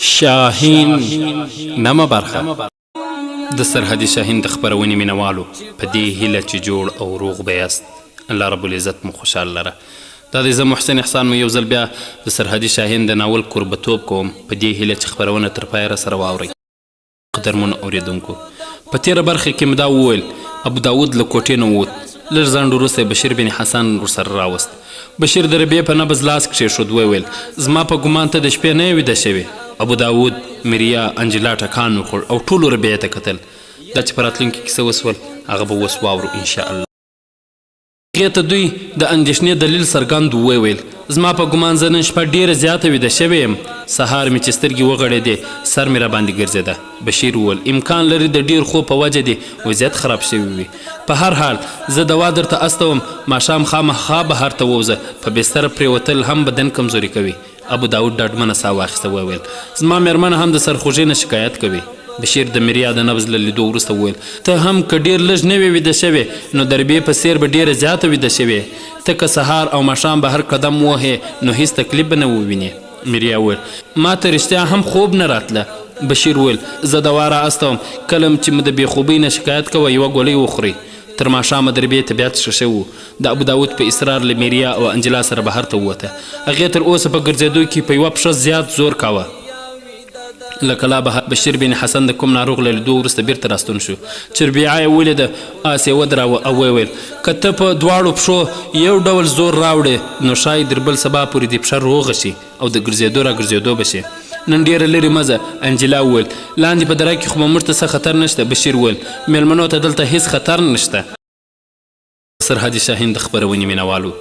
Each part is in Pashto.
شاهین نمه برخه د سرحدي شاهین د خپرونې مینوالو په دې هیله چې جوړ او روغ به یاست الله رب العزت مو خوشحال لره. دا د زه محسن احسان مو یو ځل بیا د سرحدي شاهین د ناول کوربتوب کوم په دې هیله چې خپرونه تر پایه راسره واورئ. قدرمنو اوریدونکو، په تېره برخه کې مې دا وویل ابو داود له کوټې نه ووت. لږ ځنډ وروسته بشیر بن حسن ورسره راوست. بشیر د ربیع په نبض لاس کښېښود، وویل زما په ګمان ته د شپې نه یې ویده شوې. ابو داود میریا انجلا ټکان وخوړ او ټولو ربیع ته کتل. دا چې په راتلونکي کې څه وسول هغه به اوس واورو انشاءالله. هغې ته دوی د اندېښنې دلیل څرګند وویل زما په ګمان زه نن شپه ډېره زیاته ویده شوې یم. سهار مې چې سترګې وغړېدې سر مې راباندې ګرځېده. بشیر وویل امکان لري د ډېر خوب په وجه دې وضعیت خراب شوی وي. په هر حال زه دوا درته استوم، ماښام خامخا بهر ته ووځه، په بستره پرېوتل هم بدن کمزوري کوي. ابو داود ډاډمنه ساه واخیسته، وویل زما مېرمنه هم د سرخوږۍ نه شکایت کوي. بشیر د میریا د نبض له لیدو وروسته وویل ته هم که ډېر لږ نه وې ویده شوې نو د ربیع په څېر به ډېره زیاته ویده شوې. ته که سهار او ماښام بهر قدم ووهې نو هېڅ تکلیف به نه ووینې. میریا وویل ما ته رښتیا هم خوب نه راتله. بشیر وویل زه دوا را استوم، کله چې مو د بېخوبۍ نه شکایت کوه یوه ګولۍ وخورئ. تر ماښامه د ربیع طبیعت ښه شوی و. د ابو داود په اصرار له میریا او انجلا سره بهر ته ووته. هغې تر اوسه په ګرځېدو کې په یوه پښه زیات زور کاوه. لکه لا بشیر بن حسن د کوم ناروغ له لیدو وروسته بیرته راستون شو چې ربیعه یې ولیده. آس یې ودراوه او ویې ویل که ته په دواړو پښو یو ډول زور راوړې نو ښایي در بل سبا پورې دې پښه روغه شي او د ګرځېدو را ګرځېدو به شي. نن ډېره لرې مه ځه. انجلا وویل لاندې په دره کې خو به موږ ته څه خطر نشته. بشیر وویل مېلمنو ته دلته هېڅ خطر نشته. سرحدي شاهین د خپرونې مینوالو،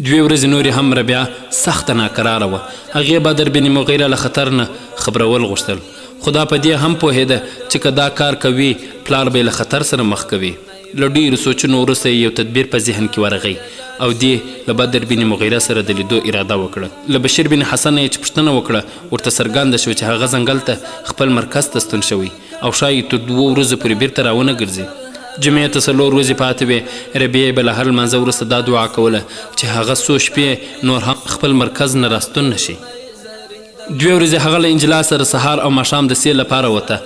2 ورځې نورې هم ربیعه سخته ناکراره وه. هغې بدر بن مغیره له خطر نه خبرول غوښتل، خو دا په دې هم پوهېده چې که دا کار کوي پلار به یې له خطر سره مخ کوي. له ډېرو سوچونو وروسته یو تدبیر په ذهن کې ورغی او دې له بدر بن مغیره سره د لیدو اراده وکړه. له بشیر بن حسن یې چې پوښتنه وکړه ورته څرګنده شوه چې هغه ځنګل ته خپل مرکز ته ستون شوی او ښایي تر 2 ورځو پورې بیرته راونه ګرځي. جمعې ته 4 ورځې پاتې وې. ربیع به له هر لمانځه وروسته دا دعا کوله چې هغه څو شپې نور هم خپل مرکز نه راستون نه شي. 2 ورځې هغه له انجلا سره سهار او ماښام د سیل لپاره وته.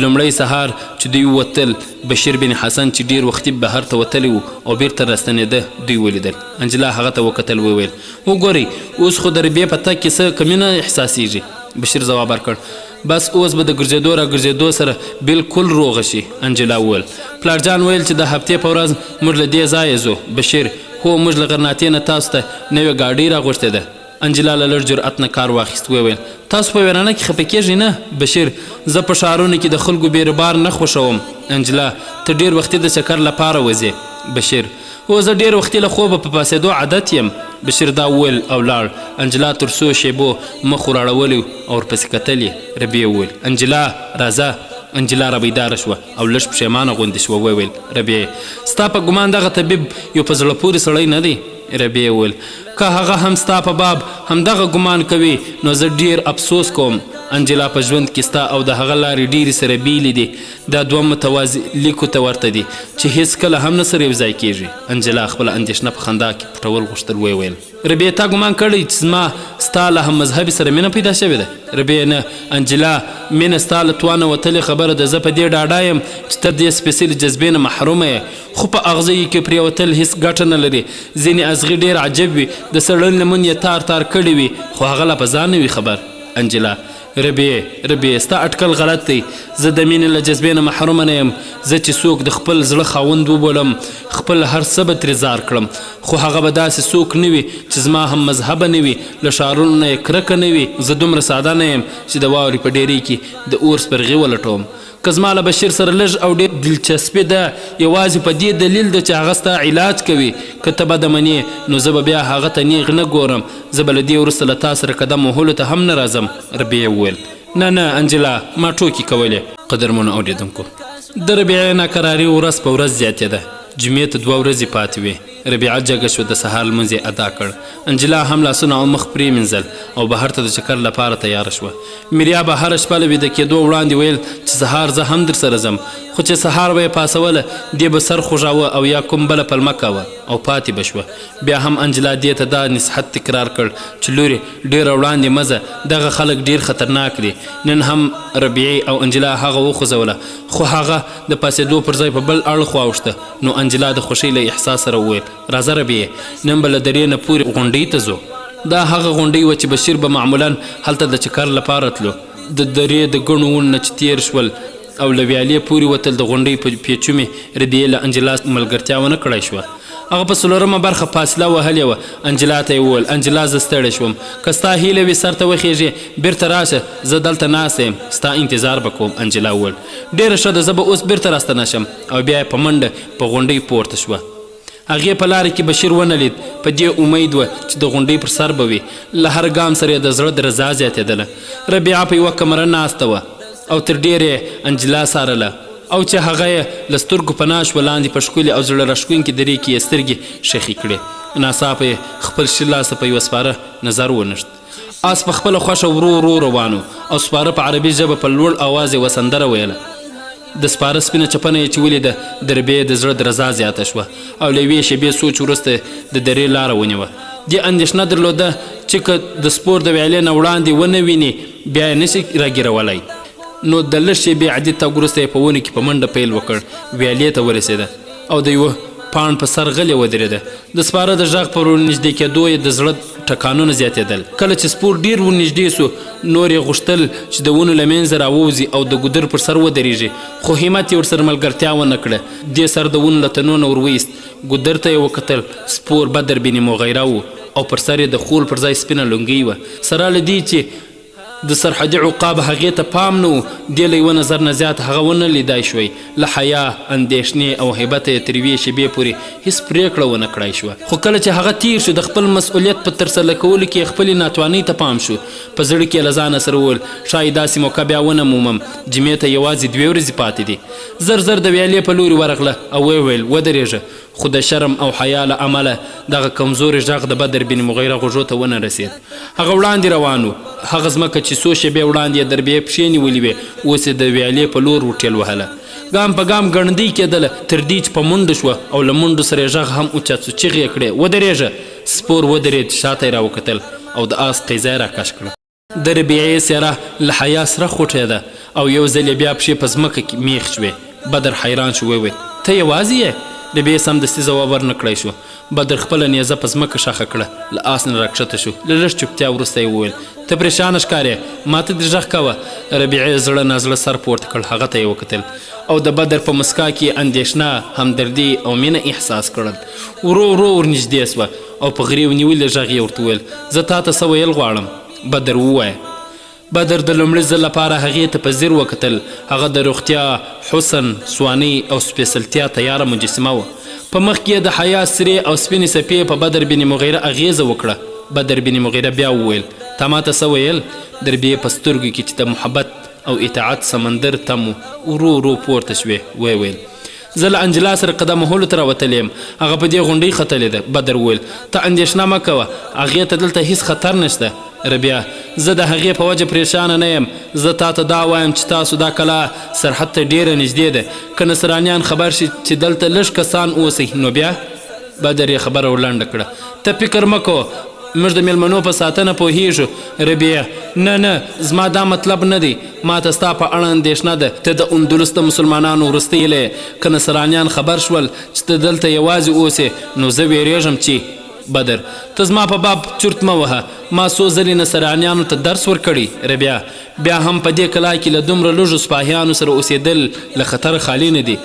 لومړی سهار چې دوی وتل بشیر بن حسن چې ډېر وختي بهر ته وتلی و او بیرته راستنېده دوی ولیدل. انجلا هغه ته وکتل، وویل وګورئ اوس خو د ربیع په تګ کې څه کمی نه احساسیږي. بشیر ځواب ورکړ بس اوس به د ګرځېدو را ګرځېدو سره بالکل روغه شي. انجلا وویل پلارجان ویل چې د هفتې په ورځ موږ له دې ځایه ځو. بشیر هو موږ له غرناطې نه تاسو ته نوې ګاډۍ راغوښتې ده. انجلا له لږ جرأت نه کار واخیست، وویل تاسو په ویرانه کې خفه کېږئ نه. بشیر زه په ښارونو کې د خلکو بېربار نه خوښوم. انجلا ته ډېر وختي د چکر لپاره وځې. بشیر هو زه ډېر وختي له خوبه په پاسېدو عادت یم. بشیر دا وویل او لاړ. انجلا تر څو شیبو مخ وراړولی او ورپسې کتل یې. ربیع وویل انجلا راځه. انجلا را بیداره شوه او لږ پښیمانه غوندې شوه. وویل ربیع ستا په ګمان دغه طبیب یو په زړه پورې سړی نه دی. ربیع وویل که هغه هم ستا په باب همدغه ګمان کوي نو زه ډېر افسوس کوم. انجلا په ژوند کې ستا او د هغه لارې ډېرې سره بیلې دي. دا 2 متوازي لیکو ته ورته دي چې هیڅ کله هم نه سره یو ځای کېږي. انجلا خپله اندېښنه په خندا کې پټول غوښتل. ویل ربیع تا ګمان کړی چې زما ستا له هم مذهبي سره مینه پیدا شوې ده؟ ربیع نه انجلا، مینه ستا له توانه وتلې خبره ده. زه په دې ډاډه یم چې ته دې سپېڅلې جذبې نه محرومه یې، خو په اغزیو کې پرېوتل هېڅ ګټه نه لري. ځینې اغزي ډېر عجب وي، د سړی لمن یې تار تار کړي وي خو هغه لا په ځان نه وي خبر. انجلا ربیع ستا اټکل غلط دی. زه د مینې له جذبې نه محرومه نه یم. زه چې څوک د خپل زړه خاوند وبولم خپل هر څه به ترې زار کړم، خو هغه به داسې څوک نه وي چې زما هم مذهبه نه وي، له ښارونو نه یې کرکه نه وي. زه دومره ساده نه یم چې د واورې په ډېرۍ کې د اور سپرغې ولټوم. که زما له بشیر سره لږ او ډېر دلچسپي ده یوازې په دې دلیل ده چې هغه ستا علاج کوي. که ته بده منې نو زه به بیا هغه ته نیغ نه ګورم. زه به له دې وروسته له تا سره قدم وهلو ته هم نه راځم. ربیع وویل نه انجلا ما ټوکې کولې. قدرمنو اوریدونکو، د ربیعې ناکراري ورځ په ورځ زیاتېده. جمعې ته 2 ورځې پاتې وې. ربیعه جګه شوه، د سهار لمونځ یې ادا کړ. انجلا هم لاسونه او مخ پرېمینځل او بهر ته د چکر لپاره تیاره شوه. میریا به هره شپه له ویده کېدو وړاندې ویل چې سهار زه هم در سره ځم. خو چې سهار به یې پاسوله دې به سر خوږاوه او یا کوم بله پلمه کوه او پاتې به شوه. بیا هم انجلا دې ته دا نصیحت تکرار کړ چې لورې ډېره وړاندې مزه، دغه خلک ډېر خطرناک دي. نن هم ربیعې او انجلا هغه وخوځوله، خو هغه د پاسېدو پر ځای په بل اړخ واوښته. نو انجلا د خوښۍ له احساس سره وویل راځه ربیعې، نن به له درې نه پورې غونډۍ ته ځو. دا هغه غونډۍ وه چې بشیر به معمولا هلته د چکر لپاره تلو. د درې د ګڼو ونو نه چې تېر شول او له ویالې پورې وتل، د غونډۍ په پیچومې ربیعې له انجلا ملګرتیا ونه کړی شوه. هغه په 4مه برخه فاصله وهلې وه. انجلا ته یې وویل انجلا زه ستړی شوم، که ستا هیله وي سر ته وخیږې بیرته راشه، زه دلته ناسته یم ستا انتظار به کوم. انجلا وویل ډېره ښه ده، زه به اوس بیرته راستنه شم. او بیا یې په منډه په غونډۍ پورته شوه. هغې په لاره کې بشیر ونه لید. په دې امید وه چې د غونډۍ پر سر به وي. له هر ګام سره یې د زړه درزا زیاتېدله. ربیعه په یوه کمره ناسته وه او تر ډېره یې انجلا څارله، او چې هغه یې له سترګو پناه شوه. لاندې په ښکلې او زړه راښکونکې درې کې یې سترګې شخې کړې. ناڅاپه یې خپل ښي لاسه په یوه سپاره نظر ونښت. آس په خپله خوښه ورو ورو روان و او سپاره په عربي ژبه په لوړ اواز یې سندره ویله. د سپاره سپینه چپنه یې چې ولیده د ربیعې د زړه درزا زیاته شوه او له یوې شېبې سوچ وروسته د درې لاره ونیوه. دې اندېښنه درلوده چې که د سپور د ویالې نه وړاندې ونه ویني بیا یې نشي راګیرولی. نو د لږ شېبې عادي تګ وروسته یې په ونو کې په منډه پیل وکړ. ویالې ته ورسېده او د یوه پاڼ په سر غلې ودرېده. د سپاره د غږ پر ورنږدې کېدو یې د زړه ټکانونه زیاتېدل. کله چې سپور ډېر ورنږدې سو نور یې غوښتل چې د ونو له منځه راووځي او د ګودر پر سر ودرېږي، خو همت یې ورسره ملګرتیا ونه کړه. دې سر د ونو له تنو نه ورویست. ګودر ته یې وکتل، سپور بدر بن مغیره و او پر سر یې د خول پر ځای سپینه لونګۍ وه. سره له دې چې د سرحدي عقاب هغې ته پام نه و، دې له یوه نظر نه زیات هغه ونه لیدای شوی. له حیا، اندېښنې او هیبته یې تر یوې شېبې پورې هېڅ پرېکړه ونه کړای شوه. خو کله چې هغه تیر شو د خپل مسؤلیت په ترسره کولو کې خپلې ناتوانۍ ته پام شو. په زړه کې یې له ځانه سره وویل ښایي داسې موقع بیا ونه مومم. جمعې ته یوازې 2 ورځې پاتې دي. زر زر د ویالې په لوري ورغله او ویې ویل ودرېږه. خو د شرم او حیا له امله دغه کمزوري غږ د بدر بن مغیره غوږو ته ونه رسېد. هغه وړاندې روان و. هغه ځمکه چې څو شېبې وړاندې یې د ربیعې پښې نیولې وې اوس یې د ویالې په لور ورټېل وهله. ګام په ګام ګړندۍ کېدله تر دې چې په منډه شوه او له منډو سره یې غږ هم اوچت سو. چغې یې کړې ودرېږه. سپور ودرېد، شاته یې راوکتل او د آس قیزه یې راکش کړه. د ربیعې څېره له حیا سره خوټېده او یو ځل یې بیا پښې په ځمکه کې میخ شوې. بدر حیران شو، وویل ته یوازې یې؟ ربیعې سمدستي ځواب ورنه کړی شو. بدر خپله نیزه په ځمکه ښخه کړه، له آس نه راکښته شو. له لږ چوپتیا وروسته یې وویل ته پریشانه ښکارې، ما ته دې غږ کوه. ربیعې زړه نازړه سر پورته کړ، هغه ته یې وکتل او د بدر په مسکا کې اندېښنه، همدردي او مینه احساس کړل. ورو ورو ورنږدې سوه او په غریو نیولې غږ یې ورته وویل زه تا ته څه ویل غواړم. بدر ووایه. بدر د لومړي ځل لپاره هغې ته په ځیر وکتل. هغه د روغتیا، حسن، ځوانۍ او سپېڅلتیا تیاره مجسمه وه. په مخ کې یې د حیا سرې او سپینې څپې په بدر بن مغیره اغیزه وکړه. بدر بن مغیره بیا وویل تا ما ته څه ویل؟ د ربیعې په سترګو کې چې د محبت او اطاعت سمندر تم ورو ورو پورته شوې. ویې ویل زه له انجلا سره قدم وهلو ته راوتلی یم، هغه په دې غونډۍ ختلې ده. بدر وویل ته اندېښنه مه کوه، هغې ته دلته هیڅ خطر نشته. ربیعه زه د هغې په وجه پریشانه نه یم. زه تا ته دا وایم چې تاسو دا کلا سرحد ته ډېره نږدې ده. که نصرانیان خبر شي چې دلته لږ کسان اوسئ نو بیا؟ بدر یې خبره ورلنډه کړه. ته فکر مه کوه، موږ د میلمنو په ساتنه پوهیږو. ربیعه نه زما دا مطلب نه دی، ما ته ستا په اړه اندېښنه ده. ته د اندلس د مسلمانانو وروستی یې. که نصرانیان خبر شول چې ته دلته یوازې اوسې نو زه ویرېږم چې بدر ته زما په باب چرت مه وهه. ما څو ځلې نصرانیانو ته درس ورکړی. ربیعه بیا هم په دې کلا کې له دومره لږو سپاهیانو سره اوسېدل له خطر خالي نه دي.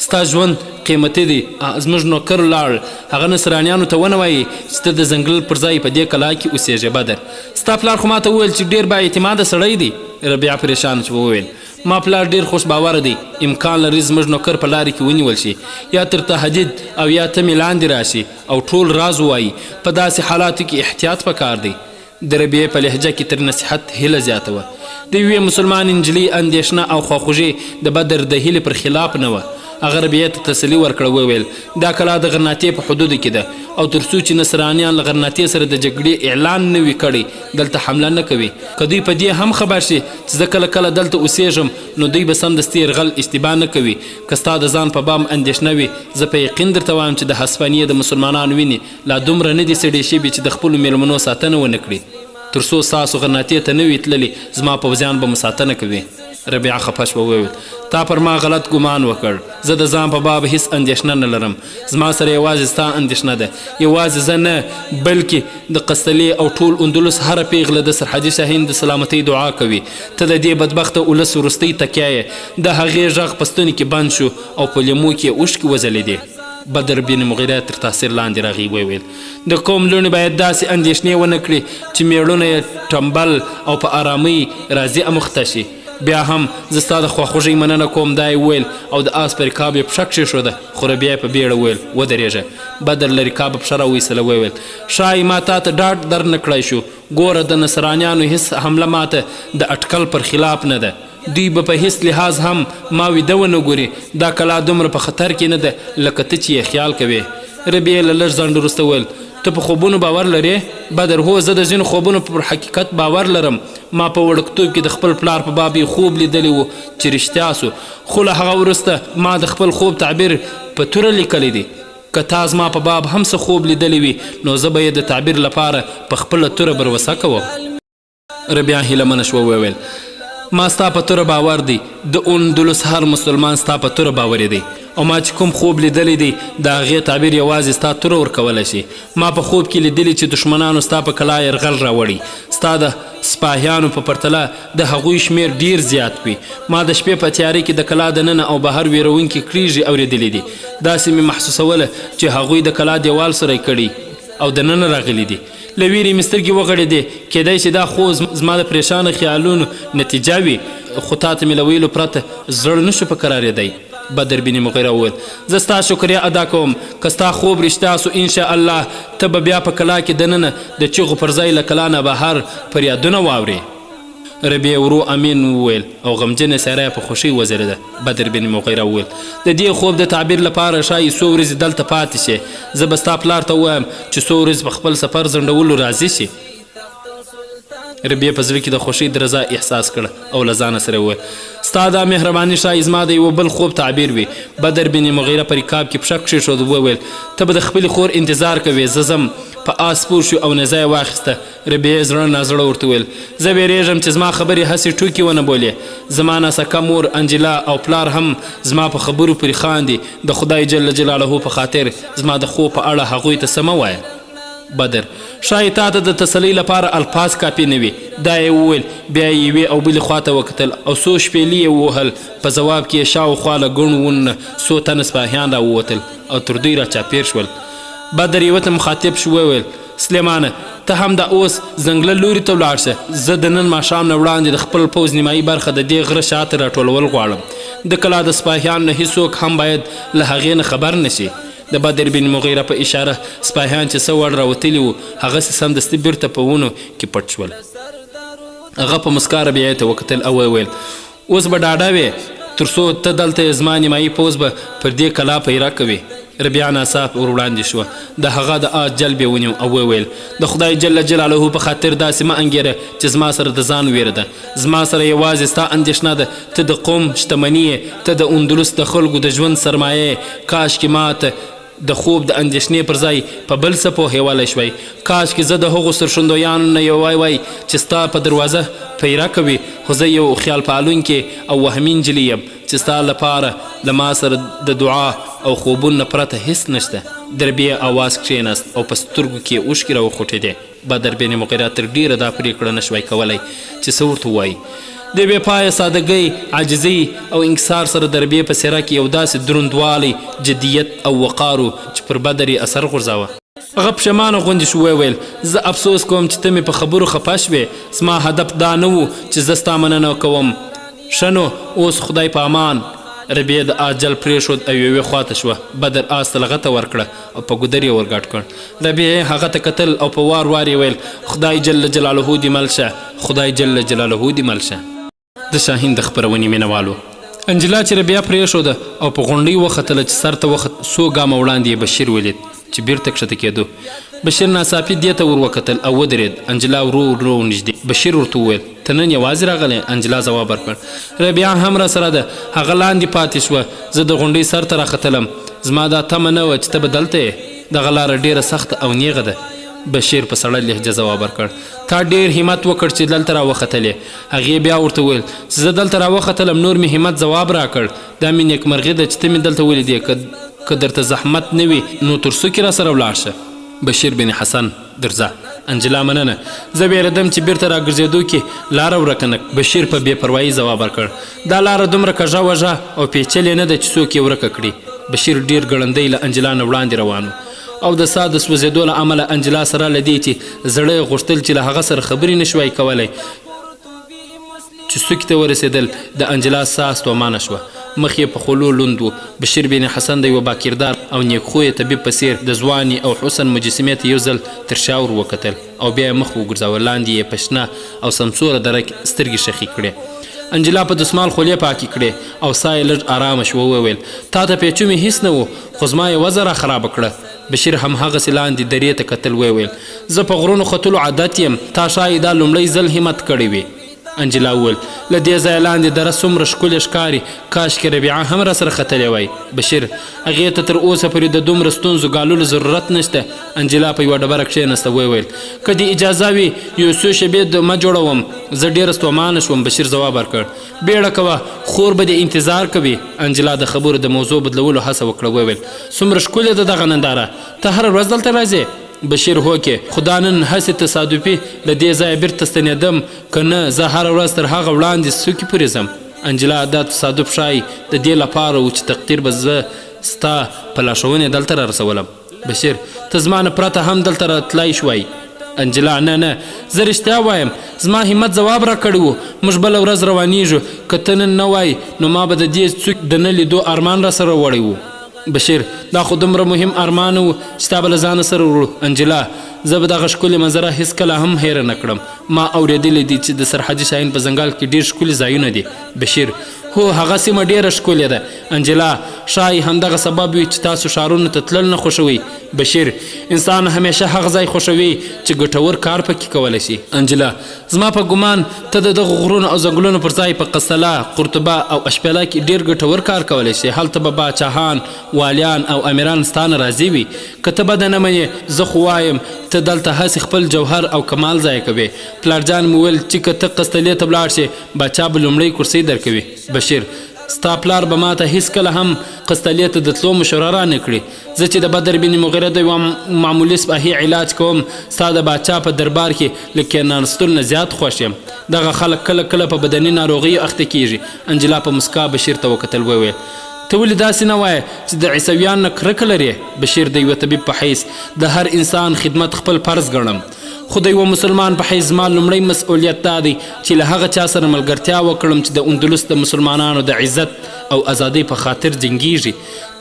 ستا ژوند قیمتي دی. زموږ نوکر لاړ، هغه نصرانیانو ته ونه وایي چې ته د ځنګل پر ځای په دې کلا کې اوسېږې. بدر ستا پلار خو ما ته وویل چې ډېر بااعتماده سړی دی. ربیعه پریشانه چې وویل ما پلار ډېر خوش باوره دی، امکان لري زموږ نوکر په لارې کې ونیول شي یا تر تهدید او یا تمې لاندې راشي او ټول راز ووایي. په داسې حالاتو کې احتیاط پکار دی. د ربیعې په لهجه کې تر نصیحت هیله زیاته وه. د یوې مسلمان نجلۍ اندېښنه او خواخوږي د بدر د هیلې پر خلاف نه وه. هغه ربیعې ته تسلي ورکړه، وویل دا کلا د غرناطې په حدودو کې ده او تر څو چې نصرانیان له غرناطې سره د جګړې اعلان نه وي کړی دلته حمله نه کوي. که دوی په دې هم خبر شي چې زه کله کله دلته اوسېږم نو دوی به سمدستي یرغل اشتباه نه کوي. که ستا د ځان په باب اندېښنه وي زه په یقین درته وایم چې د هسپانیې د مسلمانانو وینې لا دومره نه دي سړې شوي چې د خپلو میلمنو ساتنه ونه کړي. تر څو ستاسو غرناطې ته نه وي تللي زما پوځیان به مو ساتنه کوي. ربیعه خفه شوه، وویل تا پر ما غلط ګمان وکړ، زه د ځان په باب هیڅ اندېښنه نه لرم. زما سره یوازې ستا اندېښنه ده، یوازې زه نه بلکې د قسطلې او ټول اندلس هره پیغله د سرحدي شاهین د سلامتۍ دعا کوي. ته د دې بدبخته ولس وروستۍ تکیه یې. د هغې غږ په ستوني کې بند شو او په لیمو کې اوښکې وځلېدې. بدر بن مغیره تر تاثیر لاندې راغی، وویل د قوم لوڼې باید داسې اندېښنې ونه کړي چې میړونه یې ټمبل او په آرامۍ راضي اموخته شي. بیا هم زه ستا د خواخوږۍ مننه کوم، دا یې وویل او د آس په رکاب یې پښه کښېښوده. خو ربیعه په بیړه وویل ودرېږه. بدر له رکابه پښه راویستله، وویل ښایي ما تا ته ډاډ در نه کړی شو. ګوره د نصرانیانو هیڅ حمله ماته د اټکل پر خلاف نه ده. دوی به په هیڅ لحاظ هم ما ویده ونه ګوري. دا کلا دومره په خطر کې نه ده لکه ته چې یې خیال کوې. ربیعه له لږ ځنډ وروسته وویل ته په خوبونو باور لرې؟ بدر هو، زه د ځینو خوبونو پر حقیقت باور لرم. ما په وړکتوب کې د خپل پلار په باب خوب لیدلی و چې رښتیا سو، خو له هغه وروسته ما د خپل خوب تعبیر په توره لیکلی دی. که تا زما په باب هم څه خوب لیدلی وي نو زه به یې د تعبیر لپاره په خپله توره بروسه کوم. ربیعه هیلهمنه شوه، وویل ما ستا په توره باور دی، د اندلس هر مسلمان ستا په توره باوري دی او ما چې کوم خوب لیدلی دی د هغې تعبیر یوازې ستا توره ورکولی شي. ما په خوب کې لیدلی چې دښمنانو ستا په کلا یرغل راوړي، ستا د سپاهیانو په پرتله د هغوی شمیر ډیر زیات وي. ما د شپې په تیارې کې د کلا دننه او بهر ویرونکي کریږي اورېدلی دي. داسې مې محسوسوله چې هغوی د کلا دیوال سره کړي او دننه راغلی دي. له ویرې مې سترګې وغړېدې. کیدای شي دا خو زما د پریشانه خیالونو نتیجه وي، خو تا ته مې له ویلو پرته زړه نشو په قرارېدی. بدر بن مغیره وویل زه ستا شکریه ادا کوم. که ستا خوب رښتیا سو انشاءالله ته به بیا په کلا کې دننه د چغو پر ځای له کلا نه بهر فریادونه واورې. ربیعه ورو امین وویل او غمجنه څېره یې په خوښۍ وځلېده. بدر بن مغیره وویل د دې خوب د تعبیر لپاره ښایي څو ورځې دلته پاتې شي. زه به ستا پلار ته ووایم چې څو ورځې په خپل سفر ځنډولو راضي شي. ربیعه په زړه کې د خوښۍ د رضا احساس کړه او له ځانه سره وویل ستا دا مهرباني ښایي زما د یوه بل خوب تعبیر وي. بدر بن مغیره په رکاب کې پښه کښېښود، وویل ته به د خپلې خور انتظار کوې. زه ځم. په آس سپور شو او نیزه یې واخیسته. ربیعه زړه نازړه ورته ویل زه بیریږم چې زما خبرې هسې ټوکې ونه بولې. زما ناسکه مور انجلا او پلار هم زما په خبرو پرې خاندي. د خدای جل جلاله په خاطر زما د خوب په اړه هغوی ته څه مه وایه. بدر ښایي تا ته د تسلۍ لپاره الفاظ کافي نه وي. دا یې وویل. بیا یې یوې او بلې خواته وکتل او څو شپېلې یې ووهل. په ځواب کې یې شاوخوا له ګڼو ونو څو تنه سپاهیان راووتل او تر دوی راچاپېر شول. بدر یوه ته مخاطب شو، وویل سلیمانه ته هم دا اوس ځنګله لوري ته ولاړ شه. زه د نن ماښام نه وړاندې د خپل پوځ نیمایي برخه د دې غره شاته راټولول غواړم. د کلا د سپاهیانو نه هیڅوک هم باید له هغې نه خبر نه شي. د بدر بن مغیره په اشاره سپاهیان چې څه وړ راوتلي وو هغسې سمدستي بیرته په ونو کې پټ شول. هغه په مسکا ربیعې ته وکتل او وویل اوس به ډاډه وې تر څو ته دلته زما نیمایي پوځ به پر دې کلا پیره کوي. ربیعه ناڅاپه ور وړاندې شوه. د هغه د آس جلب یې ونیو او وویل د خدای جل جلاله په خاطر داسې مه انګېره چې زما سره د ځان ویره ده. زما سره یوازې ستا اندېښنه ده. ته د قوم شتمني یې، ته د اندلس د خلکو د ژوند سرمایه یې. کاشکې ماته د خوب د اندېښنې پر ځای په بل څه پوهېولی شوی. کاشکې زه د هغو سرښندویانو نه یوی وای چې ستا په دروازه پیره کوي. خو زه یو خیال پالونکې او وهمي نجلۍ یم چې ستا لپاره له ما سره د دعا او خوبونو پرته هیڅ نشته. د ربیعې اواز کښېناست او په سترګو کې یې اوښکې راوخوټېدې. بدر بن مغیره تر ډیره دا پرېکړه نشوی کولی چې څه ورته ووایي. د بې پایه سادګۍ، عاجزۍ او انکسار سره د ربیعې په څېره کې یو داسې دروندوالی، جدیت او وقار و چې پر بدر یې اثر غورځاوه. هغه پښیمانه غوندې شو، وویل زه افسوس کوم چې ته مې په خبرو خفه شوې. زما هدف دا نه و چې زه ستا مننه کوم. ښه نو اوس خدای په امان. ربیعه د آس جل پرېښود او یوې خواته شوه. بدر آس ته لغته ورکړه او په ګودر یې ورګډ کړ. ربیعې هغه ته کتل او په وار وار یې ویل خدای جل جلاله دې مل شه، خدای جل جلاله دې مل شه. د شاهین د خپرونې مینوالو انجلا چې بیا پرېښوده او په غونډۍ وختله چې سر ته وخت څو ګامه وړاندې یې بشیر ولید چې بیرته کښته کېدو. بشیر ناڅاپي دې ته ور وکتل او ودرېد. انجلا ورو ورو نږدې. بشیر ورته وویل ته نن یوازې راغلی؟ انجلا ځواب ورکړ ربیعه هم را سره ده، هغه لاندې پاتې شوه، زه د غونډۍ سر ته راختلم، زما دا تمه نه وه چې ته به دلته یې، دغه لاره ډېره سخته او نیغه ده. بشیر په سړه لهجه ځواب ورکړ تا ډېر همت وکړ چې دلته راوختلې. هغې بیا ورته وویل چې زه دلته راوختلم، نور مې همت ځواب راکړ، دا مې نیکمرغي ده چې ته مې دلته ولیدې، که درته زحمت نه وي نو تر څو کې را سره ولاړ شه. بشیر بن حسن درځه. انجلا مننه، زه بیرېدم چې بیرته راګرځېدو کې لاره ورکه نه. بشیر په بې پروایي ځواب ورکړ دا لاره دومره کږه وږه او پیچلې نه ده چې څوک یې ورکه کړي. بشیر ډېر ګړندی له انجلا نه وړاندې روان و او د ساه د سوځېدو له امله انجلا سره له دې چې زړه یې غوښتل چې له هغه سره خبرې نه شوای کولی چې څوکې ته ورسېدل. د انجلا ساه ستومانه شوه، مخ یې په خولو لوند و. بشیر بن حسن د یوه باکردار او نیکخویه طبیب په څېر د ځواني او حسن مجسمې ته یو ځل تر شا ور وکتل او بیا یې مخ وګرځاوه. لاندې یې په شنه او سمسوره دره کې سترګې شخې کړې. انجلا په دسمال خولې پاکې کړې او ساه یې لږ ارامه شوه. وویل تا ته پیچومې هیڅ نه و، خو زما یې وضع را خرابه کړه. بشیر همهغسې لاندې درې ته کتل. وویل زه په غرونو ختلو عادت یم، تا ښایي دا لومړی ځل همت کړی وي. انجلا وویل له دې ځایه لاندې دره څومره ښکلې ښکاري، کاشکې ربیعه هم را سره ختلی وای. بشیر هغې ته تر اوسه پورې د دومره ستونزو ګاللو ضرورت نشته. انجلا په یوه ډبره کښېنسته. وویل که دې اجازه وي یو څو شېبې مه جوړوم، زه ډېره ستومانه شوم. بشیر ځواب ورکړ بیړه کوه، خور به دې انتظار کوي. انجلا د خبرو د موضوع بدلولو هڅه وکړه. وویل څومره ښکلې ده دغه ننداره، ته هره ورځ دلته راځې؟ بشیر هوکې، خو دا نن هسې تصادفي له دې ځایه بیرته ستنېدم، که نه زه هره ورځ تر هغه وړاندې څوکې پورې ځم. انجلا دا تصادف ښایي د دې لپاره و چې تقدیر به زه ستا په لارښوونې دلته را رسولم. بشیر ته زما نه پرته هم دلته راتلی شوای. انجلا نه زه رښتیا وایم، زما همت ځواب را کړی و، موږ بله ورځ روانیږو، که ته نن نه وای نو ما به د دې څوک د نه لیدو ارمان را سره وړی و. بشیر دا خو دومره مهم ارمان و چې تا به له ځانه سره وړو. انجلا زه به دغه ښکلې منظره هېڅکله هم هیره نه کړم. ما اورېدلی دي چې د سرحدي شاهین په ځنګل کې ډېر ښکلي ځایونه دي. بشیر هو هغه سیمه ډېره ښکلې ده. انجلا ښایي همدغه سبب وي چې تاسو ښارونو ته تلل نه خوښوئ. بشیر انسان همیشه هغه ځای خوښوي چې ګټور کار پکې کولی شي. انجلا زما په ګمان ته د دغو غرونو او ځنګلونو پر ځای په قصله، قرطبه او اشپیله کې ډېر ګټور کار کولی شي. هلته به باچاهان، والیان او امیران ستانه راضي وي. که ته بده نه منې، زه خو وایم ته دلته هسې خپل جوهر او کمال ضایع کوې. پلارجان مې ویل چې که ته قسطلې ته ولاړ شې باچا به لومړی کرسۍ درکوي. بشیر ستا پلار به ما ته هېڅکله هم قسطلې ته د تلو مشوره را نه کړي. زه چې د بدر بن مغیره د یوه معمولي سپاهي علاج کوم، ستا د باچا په دربار کې له کېناستلو نه زیات خوښ یم. دغه خلک کله کله په بدني ناروغیو اخته کیږي. انجلا په مسکا بشیر ته وکتل. وویل ته ولې داسې نه وایې چې د عیسویانو نه کرکه لرې؟ بشیر د یوه طبیب په حیث د هر انسان خدمت خپل فرض ګڼم، خو د یوه مسلمان په حیث زما لومړی مسؤلیت دا دی چې له هغه چا سره ملګرتیا وکړم چې د اندلس د مسلمانانو د عزت او ازادۍ په خاطر جنګیږي.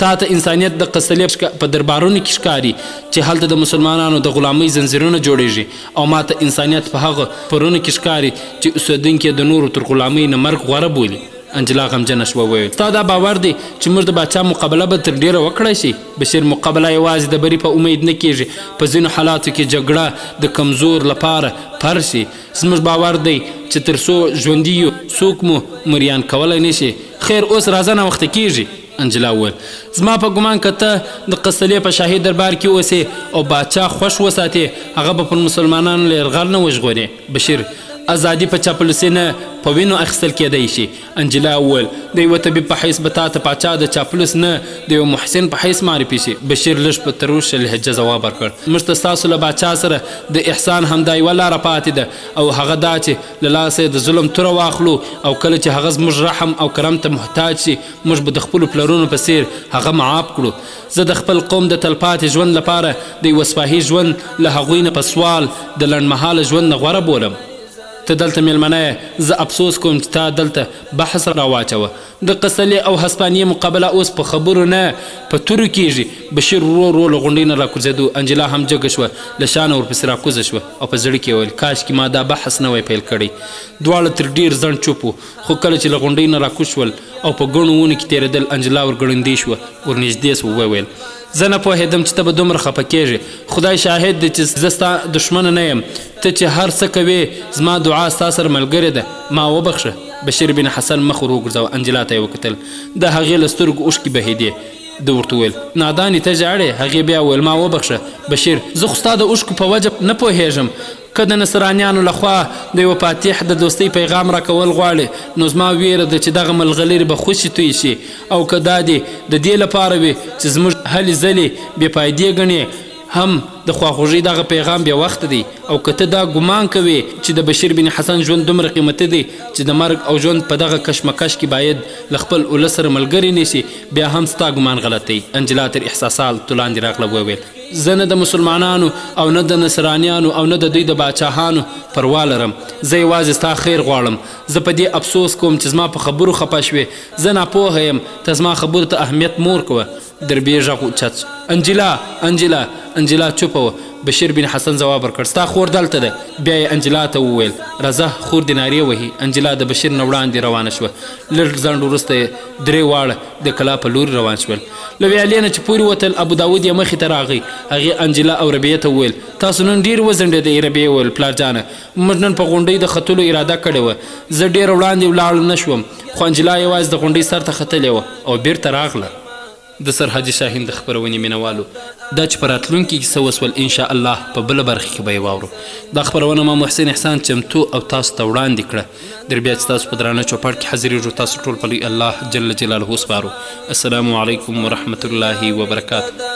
تا ته انسانیت د قصلې په دربارونو کې ښکاري چې هلته د مسلمانانو د غلامۍ زنځیرونه جوړیږي، او ما ته انسانیت په هغه پرونو کې ښکاري چې اوسېدونکي د نورو تر غلامۍ نه مرګ غوره بولي. انجلا غمجنه شوه. وویل ستا دا باور دی چې موږ د باچا مقابله به تر ډېره وکړی شي؟ بشیر مقابله یوازې د بري په امید نه کیږي، په ځینو حالاتو کې جګړه د کمزور لپاره پر شي. زموږ باور دی چې تر څو ژوندي یو څوک مو مریان کولی نه شي. خیر اوس راځه ناوخته کیږي. انجلا وویل زما په ګمان که ته د قصلې په شاهي دربار کې اوسې او باچا خوښ وساتې، هغه به پر مسلمانانو له یرغل نه وژغورې. بشیر ازادي په چاپلوسۍ نه په وینو اخیستل کیدی شي. انجلا وویل د یوه طبیب په حیث به تا ته پاچا د چاپلوس نه د یو محسن په حیث معرفي شي. بشیر لږ په تروشه لهجه ځواب ورکړ موږ ته ستاسو له باچا سره د احسان همدا یوه لاره پاتې ده، او هغه دا چې له لاسه د ظلم توره واخلو، او کله چې هغه زموږ رحم او کرم ته محتاج شي موږ به د خپلو پلرونو په څیر هغه معاف کړو. زه د خپل قوم د تلپاتې ژوند لپاره د یوه سپاهي ژوند له هغوی نه په سوال د لنډمهاله ژوند نه غوره بولم. ته دلته میلمنه یې، زه افسوس کوم چې تا دلته بحث راواچوه. د قصلې او هسپانیې مقابله اوس په خبرو نه په تورو کېږي. بشیر ورو ورو له غونډۍ نه راکوزېدو. انجلا هم جګه شوه، له شانه ورپسې راکوزه شوه او په زړه کې ویل کاشکې ما دا بحث نه وی پیل کړی. دواړه تر ډېر ځنډ چوپ وو، خو کله چې له غونډۍ نه راکوز شول او په ګڼو ونو کې تېرېدل، انجلا ورګړندۍ شوه، ورنږدې سوه، وویل زه نه پوهېدم چې ته به دومره خفه کېږې. خدای شاهد دی چې زه ستا دښمنه نه یم. ته چې هر څه کوې زما دعا ستا سره ملګرې ده، ما وبخښه. بشیر بن حسن مخ ور وګرځاوه. انجلا ته یې وکتل، د هغې له سترګو اوښکې بهېدې. ده ورته وویل نادانې ته ژاړې؟ هغې بیا وویل ما وبخښه بشیر، زه خو ستا د اوښکو په وجه نه پوهېږم. که د نصرانیانو لخوا د یوه فاتح د دوستۍ پیغام راکول غواړې، نو زما ویره ده چې دغه ملغلرې به خوشې توی شي، او که دا دې د دې لپاره وي چې زموږ هلې ځلې بې فایدې ګڼې، هم د خواخوږۍ دغه پیغام بیا وخت دی. او که ته دا ګمان کوې چې د بشیر بن حسن ژوند دومره قیمتي دی چې د مرګ او ژوند په دغه کشمکش کې باید له خپل ولس سره ملګري نیسي، بیا هم ستا ګمان غلط دی. انجلا تر احساساتو لاندې راغله، وویل زه نه د مسلمانانو او نه د نصرانیانو او نه د دوی د باچاهانو پروا لرم. زه یوازې ستا خیر غواړم. زه په دې افسوس کوم چې زما په خبرو خفه شوې. زه ناپوهه یم، ته زما خبرو ته اهمیت مور کوه. دربې غږ اوچت. انجلا انجلا انجلا چوپه وه. بشیر بن حسن ځواب ورکړ ستا خور دلته ده. بیا یې انجلا ته وویل راځه خور دې نارې وهي. انجلا د بشیر نه وړاندې روانه شوه. لږ ځنډ وروسته یې درې واړه د کلا په لوري روان شول. له ویالې نه چې پورې وتل، ابو داود یې مخې ته راغی. هغې انجلا او ربیې ته وویل تاسو نن ډېر وځنډېدئ. ربیې وویل پلارجانه موږ نن په غونډۍ د ختلو اراده کړې وه. زه ډېر وړاندې ولاړ نه شوم، خو انجلا یوازې د غونډۍ سر ته ختلې وه او بیرته راغله. د سرحدي شاهین د خپرونې مینوالو، دا چې په راتلونکي کې څه وسول انشاء الله په بله برخه کې به یې واورو. دا خپرونه ما محسن احسان چمتو او تاسو ته وړاندې کړه. در بیا چې تاسو په درانه چوپړ کې حاضرېږو، تاسو ټول په لوی الله جل جلاله سپارو. السلام علیکم ورحمة الله وبرکاته.